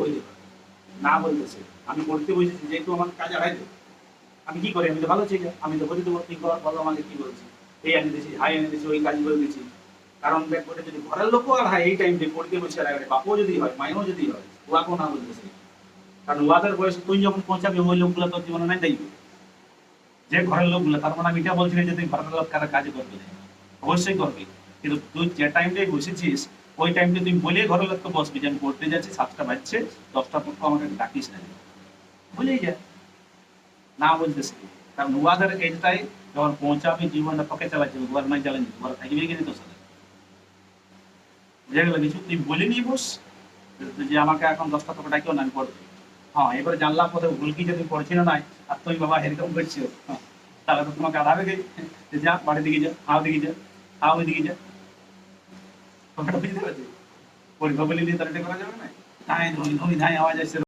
হইতে পারে না বলতেছে আমি পড়তে বসেছি যেহেতু আমার কাজ আড়াইতে আমি কি করি আমি তো ভালো ছিল আমি তো বলে দেবো তুই কর বলো আমাকে কি বলছি এই এনে দিয়েছি হাই এনে দিয়েছি ওই কাজ করে দিয়েছি কারণ দেখ ওটা যদি ঘরের লোকও আর হয় এই টাইমে পড়তে বসে আর বাপও যদি হয় মায়েও যদি হয় ওয়াকেও না বলতেছে কারণ ওয়াদের বয়স তুই যখন পৌঁছাবি ওই লোকগুলো তোর জীবনে নাই দেখবে যে ঘরের লোকগুলো তার মানে আমি এটা বলছি না যে তুই ঘরের লোক কারা কাজ করবে না অবশ্যই করবি কিন্তু তুই যে টাইমটাই বসেছিস ওই টাইমটা তুই বলে ঘরের লোককে বসবি যে আমি পড়তে যাচ্ছি 7টা বাজছে 10টা পর আমাকে ডাকিস না বলেই যা না বলতেছি কারণ ওয়াদের এইটাই যখন পৌঁছাবি জীবনটা পকে চালাচ্ছে ঘর নাই চালাচ্ছি ঘর থাকবে কিনা তোর সাথে বুঝে গেল কিছু তুই বলে নিয়ে বস যে আমাকে এখন 10টা পর ডাকিও না আমি পড়বো হ্যাঁ এবারে জানলাম কোথাও ভুল কি যদি পড়ছিল না আর তুমি বাবা এরকম করছো তাহলে তো তোমাকে আধাবে যা বাড়ির দিকে যা আও দিকে যা আও ওইদিকে যা কথাটা বুঝতে পারছি পরীক্ষা বলে দিয়ে তার এটা করা যাবে না নাই ধরি ধরি নাই আওয়াজ আসছে